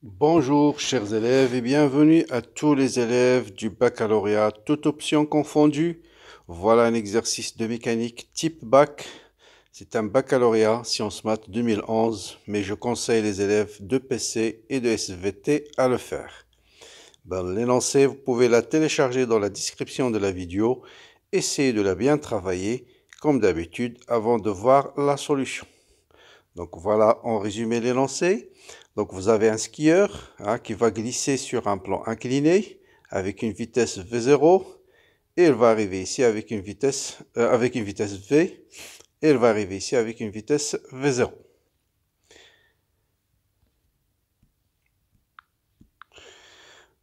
Bonjour chers élèves et bienvenue à tous les élèves du baccalauréat, toutes options confondues. Voilà un exercice de mécanique type bac. C'est un baccalauréat sciences maths 2011, mais je conseille les élèves de PC et de SVT à le faire. L'énoncé, vous pouvez la télécharger dans la description de la vidéo. Essayez de la bien travailler, comme d'habitude, avant de voir la solution. Donc voilà en résumé l'énoncé. Donc vous avez un skieur qui va glisser sur un plan incliné avec une vitesse V0 et il va arriver ici avec une vitesse V et il va arriver ici avec une vitesse V0.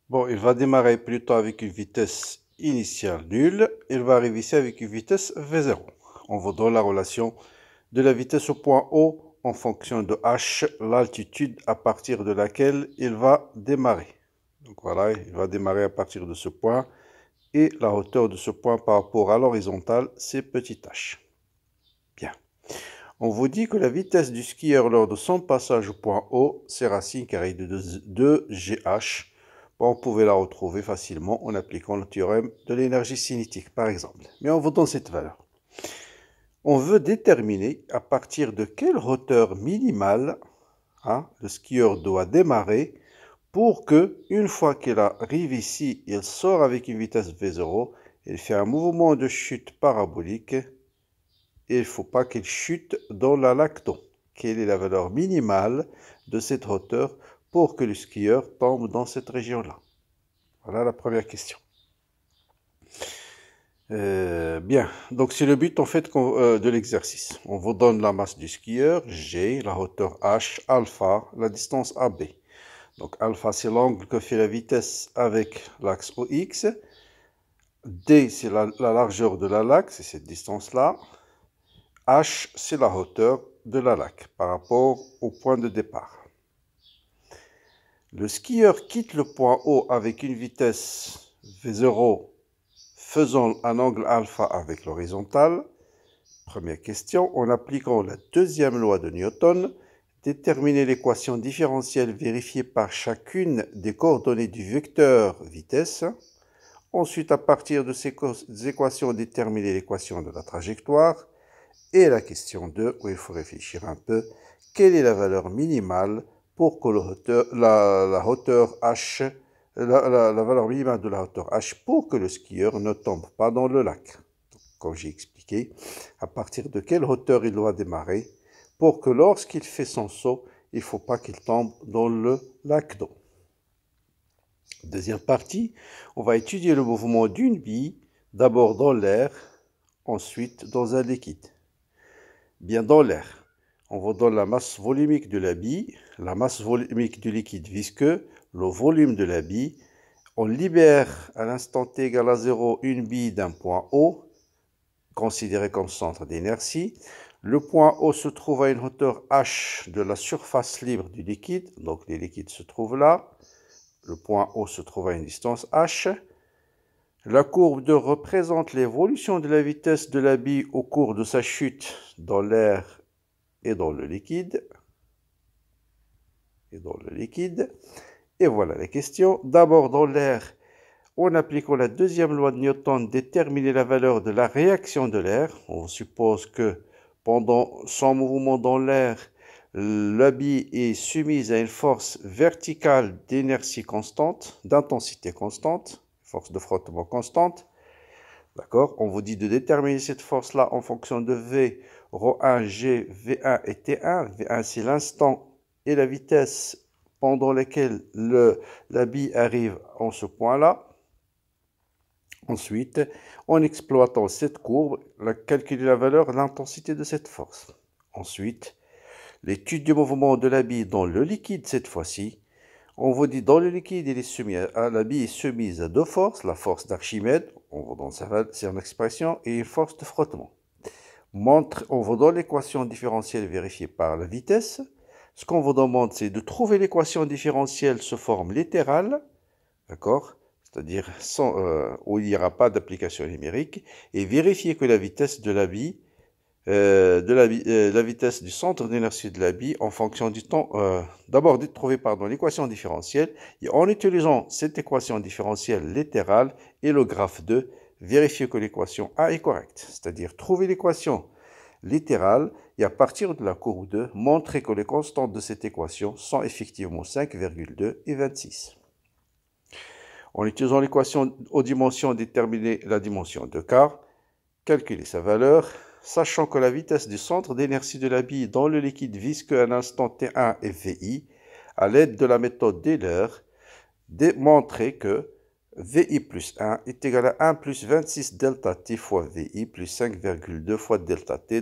Bon, il va démarrer plutôt avec une vitesse initiale nulle. Il va arriver ici avec une vitesse V0. On vous donne la relation de la vitesse au point O en fonction de h, l'altitude à partir de laquelle il va démarrer. Donc voilà, il va démarrer à partir de ce point et la hauteur de ce point par rapport à l'horizontale, c'est petit h. Bien. On vous dit que la vitesse du skieur lors de son passage au point O, c'est racine carrée de 2gh. Bon, vous pouvez la retrouver facilement en appliquant le théorème de l'énergie cinétique, par exemple. Mais on vous donne cette valeur. On veut déterminer à partir de quelle hauteur minimale le skieur doit démarrer pour que, une fois qu'il arrive ici, il sort avec une vitesse V0, il fait un mouvement de chute parabolique et il ne faut pas qu'il chute dans la lacton. Quelle est la valeur minimale de cette hauteur pour que le skieur tombe dans cette région-là? Voilà la première question. Bien, donc c'est le but en fait de l'exercice. On vous donne la masse du skieur, G, la hauteur H, alpha, la distance AB. Donc alpha c'est l'angle que fait la vitesse avec l'axe OX. D c'est la largeur de la laque, c'est cette distance-là. H c'est la hauteur de la laque par rapport au point de départ. Le skieur quitte le point O avec une vitesse V0 faisant un angle alpha avec l'horizontale. Première question, en appliquant la deuxième loi de Newton, déterminer l'équation différentielle vérifiée par chacune des coordonnées du vecteur vitesse. Ensuite, à partir de ces équations, déterminer l'équation de la trajectoire. Et la question 2, où il faut réfléchir un peu, quelle est la valeur minimale pour que la hauteur h, la valeur minimale de la hauteur h pour que le skieur ne tombe pas dans le lac. Donc, comme j'ai expliqué, à partir de quelle hauteur il doit démarrer pour que lorsqu'il fait son saut, il ne faut pas qu'il tombe dans le lac d'eau. Deuxième partie, on va étudier le mouvement d'une bille, d'abord dans l'air, ensuite dans un liquide. Bien dans l'air, on vous donne la masse volumique de la bille, la masse volumique du liquide visqueux, le volume de la bille. On libère à l'instant t égale à 0 une bille d'un point O, considéré comme centre d'inertie. Le point O se trouve à une hauteur h de la surface libre du liquide, donc les liquides se trouvent là. Le point O se trouve à une distance h. La courbe de représente l'évolution de la vitesse de la bille au cours de sa chute dans l'air et dans le liquide. Et voilà les questions. D'abord, dans l'air, en appliquant la deuxième loi de Newton, déterminer la valeur de la réaction de l'air. On suppose que pendant son mouvement dans l'air, la bille est soumise à une force verticale d'inertie constante, d'intensité constante, force de frottement constante. D'accord? On vous dit de déterminer cette force-là en fonction de V, ρ1, G, V1 et T1. V1, c'est l'instant et la vitesse pendant lesquels la bille arrive en ce point-là. Ensuite, en exploitant cette courbe, calculer la valeur de l'intensité de cette force. Ensuite, l'étude du mouvement de la bille dans le liquide cette fois-ci. On vous dit dans le liquide, la bille est soumise à deux forces, la force d'Archimède, on vous donne c'est une expression, et une force de frottement. On vous donne l'équation différentielle vérifiée par la vitesse. Ce qu'on vous demande, c'est de trouver l'équation différentielle sous forme littérale, d'accord? C'est-à-dire où il n'y aura pas d'application numérique, et vérifier que la vitesse de la bille la vitesse du centre d'inertie de la bille en fonction du temps. D'abord, trouver l'équation différentielle et en utilisant cette équation différentielle littérale et le graphe 2, vérifier que l'équation A est correcte. C'est-à-dire trouver l'équation littérale et à partir de la courbe 2, montrer que les constantes de cette équation sont effectivement 5,2 et 26. En utilisant l'équation aux dimensions, déterminer la dimension de quart, calculer sa valeur, sachant que la vitesse du centre d'inertie de la bille dans le liquide visqueux à un instant T1 est VI, à l'aide de la méthode d'Euler, démontrer que VI plus 1 est égal à 1 plus 26 delta T fois VI plus 5,2 fois delta T,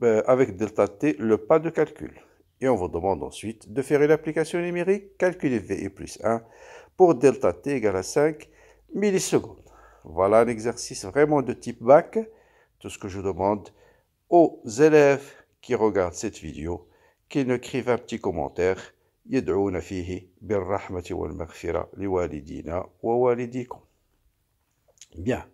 avec delta T le pas de calcul. Et on vous demande ensuite de faire une application numérique, calculer VI plus 1 pour delta T égale à 5 millisecondes. Voilà un exercice vraiment de type bac. Tout ce que je demande aux élèves qui regardent cette vidéo, qu'ils écrivent un petit commentaire. يدعون فيه بالرحمة والمغفرة لوالدينا ووالديكم. Bien.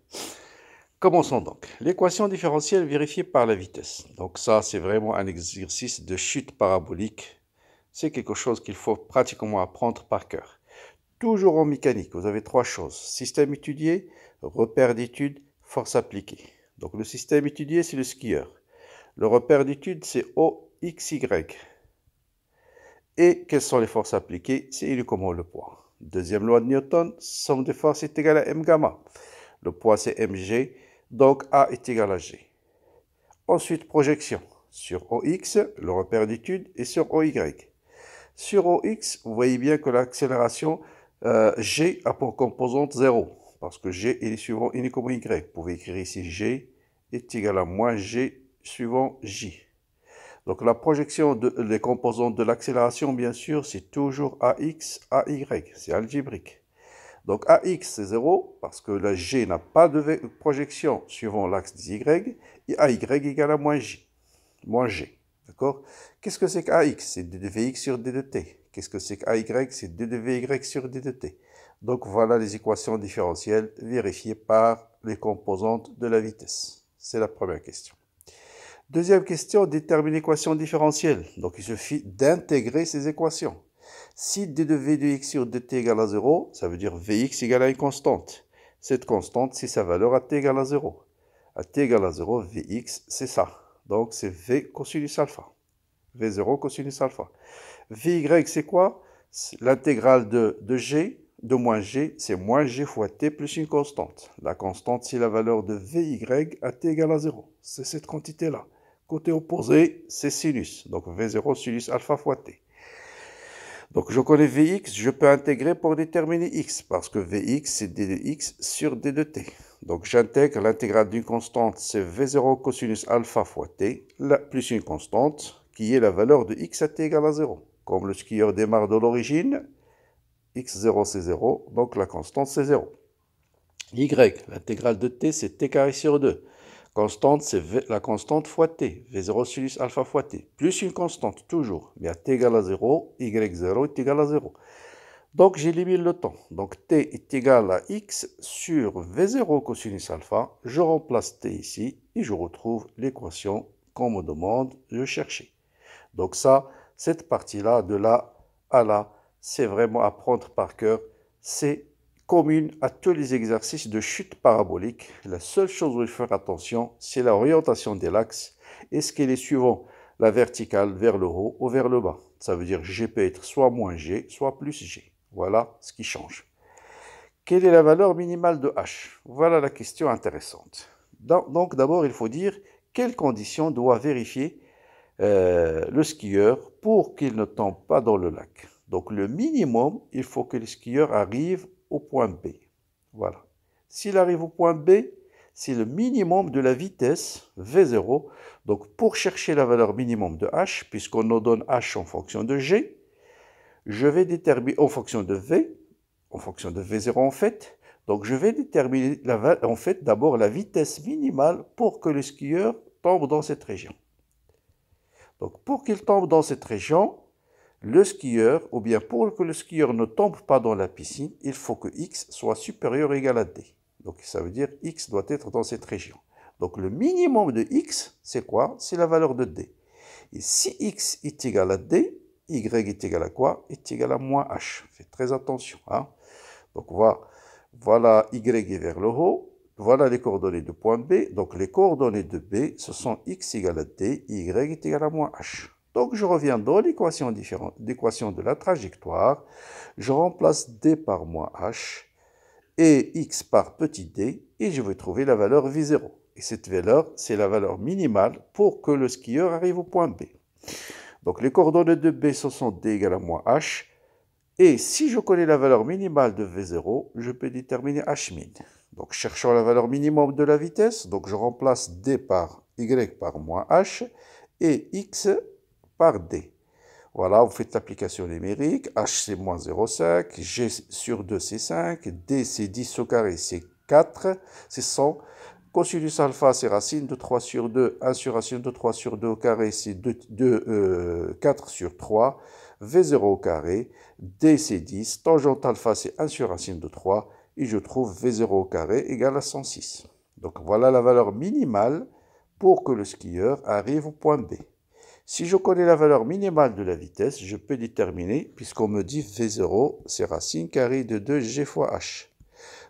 Commençons donc. L'équation différentielle vérifiée par la vitesse. Donc ça, c'est vraiment un exercice de chute parabolique. C'est quelque chose qu'il faut pratiquement apprendre par cœur. Toujours en mécanique, vous avez trois choses. Système étudié, repère d'étude, force appliquée. Donc le système étudié, c'est le skieur. Le repère d'étude, c'est OXY. Et quelles sont les forces appliquées? C'est uniquement le poids. Deuxième loi de Newton, somme des forces est égale à M gamma. Le poids, c'est mg, donc A est égal à G. Ensuite, projection sur OX, le repère d'étude, et sur OY. Sur OX, vous voyez bien que l'accélération G a pour composante 0, parce que G est suivant uniquement Y. Vous pouvez écrire ici G est égal à moins G suivant J. Donc la projection des composantes de l'accélération, bien sûr, c'est toujours AX, AY, c'est algébrique. Donc AX, c'est 0, parce que la G n'a pas de projection suivant l'axe des Y, et AY égale à moins J, moins G. D'accord? Qu'est-ce que c'est qu'AX? C'est d de Vx sur d de t. Qu'est-ce que c'est qu'AY? C'est d de Vy sur d de t. Donc voilà les équations différentielles vérifiées par les composantes de la vitesse. C'est la première question. Deuxième question, détermine l'équation différentielle. Donc il suffit d'intégrer ces équations. Si d de v de x sur dt égale à 0, ça veut dire vx égale à une constante. Cette constante, c'est sa valeur à t égale à 0. À t égale à 0, vx, c'est ça. Donc c'est v cosinus alpha. v0 cosinus alpha. Vy, c'est quoi? L'intégrale de g, de moins g, c'est moins g fois t plus une constante. La constante, c'est la valeur de vy à t égale à 0. C'est cette quantité-là. Côté opposé, c'est sinus. Donc v0 sinus alpha fois t. Donc je connais Vx, je peux intégrer pour déterminer x, parce que Vx c'est d de x sur d de t. Donc j'intègre l'intégrale d'une constante, c'est V0 cosinus alpha fois t, plus une constante, qui est la valeur de x à t égale à 0. Comme le skieur démarre de l'origine, x0 c'est 0, donc la constante c'est 0. Y, l'intégrale de t c'est t carré sur 2. Constante, c'est la constante fois t, V0 sinus alpha fois t, plus une constante, toujours. Mais à t égale à 0, y0 est égal à 0. Donc, j'élimine le temps. Donc, t est égal à x sur V0 cosinus alpha. Je remplace t ici et je retrouve l'équation qu'on me demande de chercher. Donc ça, cette partie-là, de là à là, c'est vraiment à prendre par cœur. C'est commune à tous les exercices de chute parabolique. La seule chose où il faut faire attention, c'est l'orientation de l'axe. Est-ce qu'elle est suivant la verticale vers le haut ou vers le bas? Ça veut dire G peut être soit moins G, soit plus G. Voilà ce qui change. Quelle est la valeur minimale de H? Voilà la question intéressante. Donc d'abord, il faut dire quelles conditions doit vérifier le skieur pour qu'il ne tombe pas dans le lac. Donc le minimum, il faut que le skieur arrive au point B. Voilà. S'il arrive au point B, c'est le minimum de la vitesse V0. Donc pour chercher la valeur minimum de H, puisqu'on nous donne H en fonction de G, je vais déterminer en fonction de V, en fonction de V0 en fait. Donc je vais déterminer en fait d'abord la vitesse minimale pour que le skieur tombe dans cette région. Donc pour qu'il tombe dans cette région, le skieur, ou bien pour que le skieur ne tombe pas dans la piscine, il faut que x soit supérieur ou égal à d. Donc ça veut dire x doit être dans cette région. Donc le minimum de x, c'est quoi? C'est la valeur de d. Et si x est égal à d, y est égal à quoi? Est égal à moins h. Faites très attention. Hein? Donc voilà y est vers le haut. Voilà les coordonnées de point B. Donc les coordonnées de B, ce sont x égale à d, y est égal à moins h. Donc je reviens dans l'équation de la trajectoire. Je remplace d par moins h et x par petit d et je vais trouver la valeur v0. Et cette valeur, c'est la valeur minimale pour que le skieur arrive au point B. Donc les coordonnées de B, ce sont d égale à moins h. Et si je connais la valeur minimale de v0, je peux déterminer h min. Donc cherchons la valeur minimum de la vitesse. Donc je remplace d par y par moins h et x par d. Voilà, vous faites l'application numérique. H, c'est moins 0,5. G sur 2, c'est 5. D, c'est 10 au carré, c'est 4. C'est 100. Cosinus alpha, c'est racine de 3 sur 2. 1 sur racine de 3 sur 2 au carré, c'est 4 sur 3. V0 au carré. D, c'est 10. Tangente alpha, c'est 1 sur racine de 3. Et je trouve V0 au carré égale à 106. Donc voilà la valeur minimale pour que le skieur arrive au point B. Si je connais la valeur minimale de la vitesse, je peux déterminer, puisqu'on me dit V0, c'est racine carrée de 2G fois H.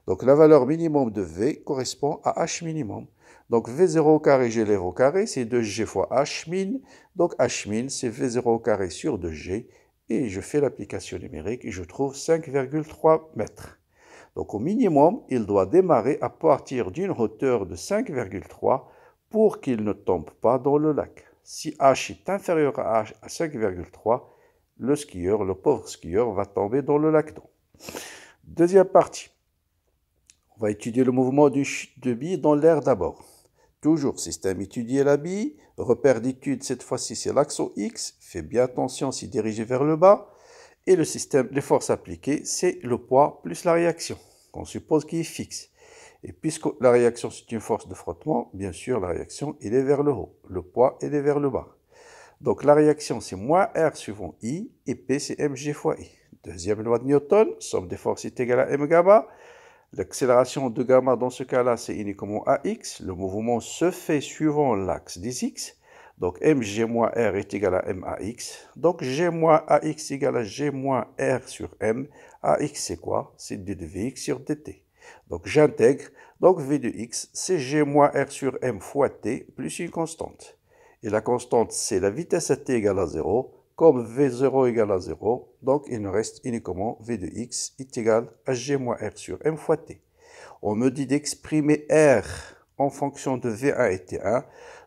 Donc la valeur minimum de V correspond à H minimum. Donc V0 au carré, je lève au carré, c'est 2G fois H min. Donc H min, c'est V0 au carré sur 2G. Et je fais l'application numérique et je trouve 5,3 mètres. Donc au minimum, il doit démarrer à partir d'une hauteur de 5,3 pour qu'il ne tombe pas dans le lac. Si H est inférieur à 5,3, le pauvre skieur, va tomber dans le lac d'eau. Deuxième partie. On va étudier le mouvement d'une chute de bille dans l'air d'abord. Toujours, système étudier la bille. Repère d'étude, cette fois-ci, c'est l'axe X. Fais bien attention, c'est dirigé vers le bas. Et le système, les forces appliquées, c'est le poids plus la réaction, qu'on suppose qu'il est fixe. Et puisque la réaction, c'est une force de frottement, bien sûr, la réaction, elle est vers le haut. Le poids, il est vers le bas. Donc, la réaction, c'est moins R suivant I, et P, c'est mg fois I. Deuxième loi de Newton, somme des forces est égale à m gamma. L'accélération de gamma, dans ce cas-là, c'est uniquement AX. Le mouvement se fait suivant l'axe des X. Donc, mg moins R est égal à max. Donc, g moins ax égale à g moins R sur m. Ax, c'est quoi? C'est d de Vx sur dt. Donc, j'intègre. Donc, V de x, c'est g moins R sur m fois t plus une constante. Et la constante, c'est la vitesse à t égale à 0. Comme V0 égale à 0, donc il nous reste uniquement V de x est égal à g moins R sur m fois t. On me dit d'exprimer R en fonction de V1 et T1.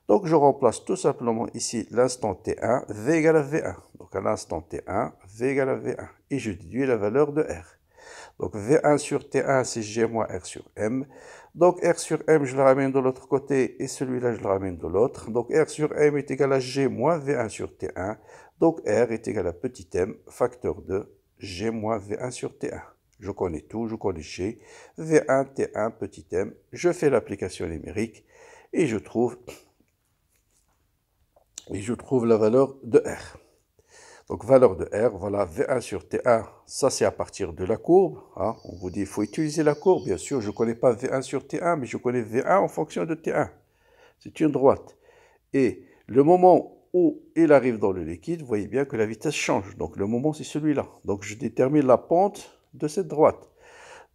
Donc, je remplace tout simplement ici l'instant T1, V égale à V1. Donc, à l'instant T1, V égale à V1. Et je déduis la valeur de R. Donc, V1 sur T1, c'est G moins R sur M. Donc, R sur M, je le ramène de l'autre côté et celui-là, je le ramène de l'autre. Donc, R sur M est égal à G moins V1 sur T1. Donc, R est égal à petit m, facteur de G moins V1 sur T1. Je connais tout, je connais G, V1, T1, petit m. Je fais l'application numérique et je trouve la valeur de R. Donc, valeur de R, voilà, V1 sur T1, ça c'est à partir de la courbe. Hein. On vous dit, il faut utiliser la courbe. Bien sûr, je ne connais pas V1 sur T1, mais je connais V1 en fonction de T1. C'est une droite. Et le moment où il arrive dans le liquide, vous voyez bien que la vitesse change. Donc, le moment, c'est celui-là. Donc, je détermine la pente de cette droite.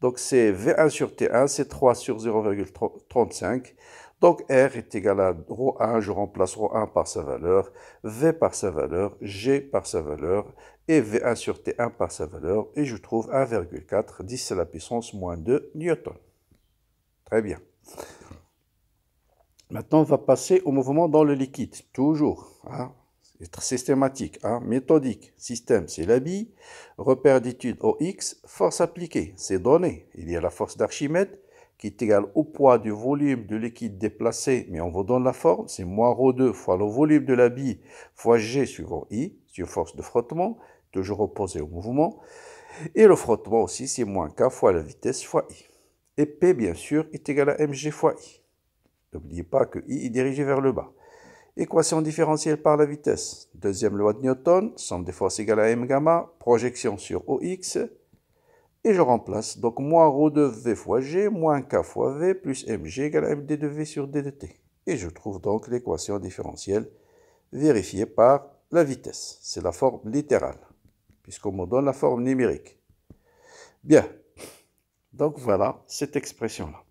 Donc, c'est V1 sur T1, c'est 3 sur 0,35. Donc, R est égal à ρ1, je remplace ρ1 par sa valeur, V par sa valeur, G par sa valeur, et V1 sur T1 par sa valeur, et je trouve 1,4, 10 à la puissance moins 2 newton. Très bien. Maintenant, on va passer au mouvement dans le liquide, toujours. Hein. C'est systématique, hein, méthodique. Système, c'est la bille. Repère d'étude OX, force appliquée, c'est donné. Il y a la force d'Archimède qui est égale au poids du volume du liquide déplacé, mais on vous donne la forme, c'est moins ρ2 fois le volume de la bille fois G suivant I, c'est une force de frottement, toujours opposée au mouvement. Et le frottement aussi, c'est moins K fois la vitesse fois I. Et P, bien sûr, est égal à mg fois I. N'oubliez pas que I est dirigé vers le bas. Équation différentielle par la vitesse. Deuxième loi de Newton, somme des forces égale à m gamma, projection sur OX. et je remplace. Donc, moins ρ de V fois G, moins K fois V, plus mg égale md de V sur d de t. Et je trouve donc l'équation différentielle vérifiée par la vitesse. C'est la forme littérale, puisqu'on me donne la forme numérique. Bien. Donc, voilà cette expression-là.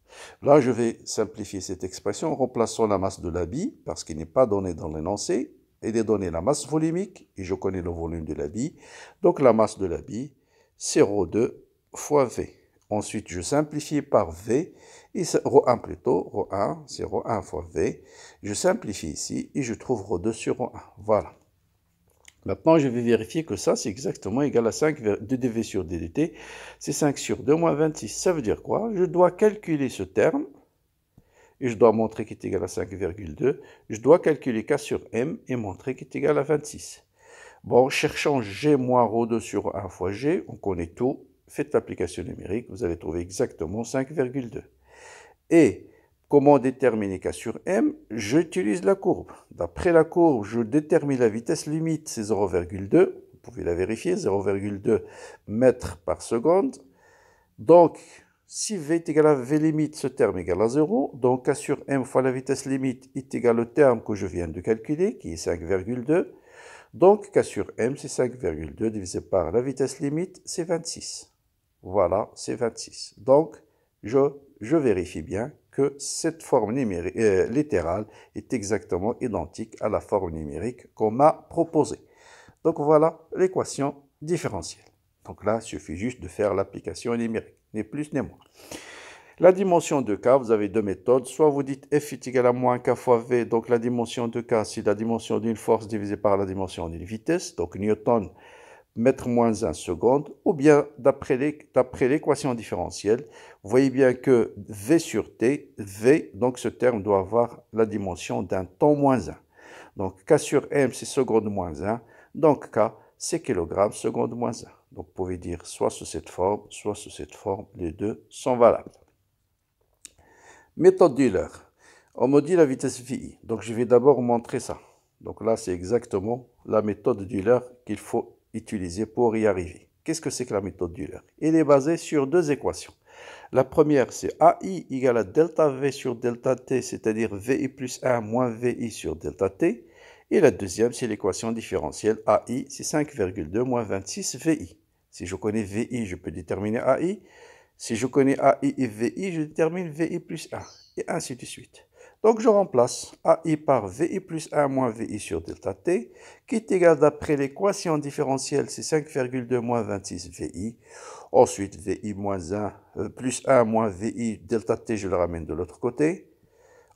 Là, je vais simplifier cette expression en remplaçant la masse de la bille, parce qu'il n'est pas donné dans l'énoncé. Il est donné la masse volumique, et je connais le volume de la bille. Donc, la masse de la bille, c'est ρ2 fois V. Ensuite, je simplifie par V, et ρ1 plutôt, ρ1, c'est ρ1 fois V. Je simplifie ici, et je trouve ρ2 sur ρ1. Voilà. Maintenant, je vais vérifier que ça, c'est exactement égal à 5 de dv sur d dt. C'est 5 sur 2 moins 26. Ça veut dire quoi? Je dois calculer ce terme, et je dois montrer qu'il est égal à 5,2. Je dois calculer k sur m et montrer qu'il est égal à 26. Bon, cherchant g moins ρ2 sur 1 fois g, on connaît tout. Faites l'application numérique, vous allez trouver exactement 5,2. Et comment déterminer k sur m? J'utilise la courbe. D'après la courbe, je détermine la vitesse limite, c'est 0,2. Vous pouvez la vérifier, 0,2 mètres par seconde. Donc, si v est égal à v limite, ce terme est égal à 0. Donc, k sur m fois la vitesse limite est égal au terme que je viens de calculer, qui est 5,2. Donc, k sur m, c'est 5,2 divisé par la vitesse limite, c'est 26. Voilà, c'est 26. Donc, je vérifie bien que cette forme littérale est exactement identique à la forme numérique qu'on m'a proposée. Donc, voilà l'équation différentielle. Donc là, il suffit juste de faire l'application numérique, ni plus ni moins. La dimension de K, vous avez deux méthodes. Soit vous dites F est égal à moins K fois V, donc la dimension de K, c'est la dimension d'une force divisée par la dimension d'une vitesse, donc Newton, mètre moins 1 seconde, ou bien d'après l'équation différentielle, vous voyez bien que V sur T, V, donc ce terme doit avoir la dimension d'un temps moins 1. Donc K sur M, c'est seconde moins 1, donc K, c'est kilogramme seconde moins 1. Donc vous pouvez dire soit sous cette forme, soit sous cette forme, les deux sont valables. Méthode d'Euler. On me dit la vitesse VI. Donc, je vais d'abord montrer ça. Donc là, c'est exactement la méthode d'Euler qu'il faut utiliser pour y arriver. Qu'est-ce que c'est que la méthode d'Euler? Elle est basée sur deux équations. La première, c'est AI égale à delta V sur delta T, c'est-à-dire VI plus 1 moins VI sur delta T. Et la deuxième, c'est l'équation différentielle AI, c'est 5,2 moins 26 VI. Si je connais VI, je peux déterminer AI. Si je connais AI et VI, je détermine VI plus 1, et ainsi de suite. Donc, je remplace AI par VI plus 1 moins VI sur delta T, qui est égal d'après l'équation différentielle, c'est 5,2 moins 26 VI. Ensuite, VI moins 1, plus 1 moins VI delta T, je le ramène de l'autre côté.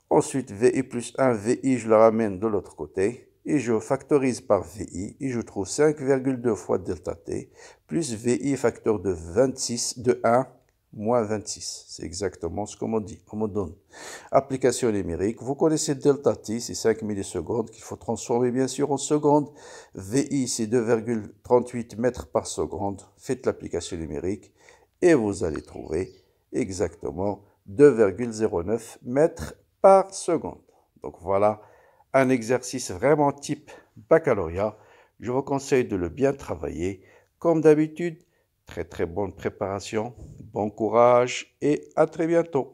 Ensuite, VI plus 1 VI, je le ramène de l'autre côté. Et je factorise par VI, et je trouve 5,2 fois delta T, plus VI facteur de 26, de 1, moins 26. C'est exactement ce qu'on me dit, on me donne. Application numérique, vous connaissez delta t, c'est 5 millisecondes qu'il faut transformer bien sûr en secondes. VI, c'est 2,38 mètres par seconde. Faites l'application numérique et vous allez trouver exactement 2,09 mètres par seconde. Donc voilà un exercice vraiment type baccalauréat. Je vous conseille de le bien travailler. Comme d'habitude, très très bonne préparation, bon courage et à très bientôt.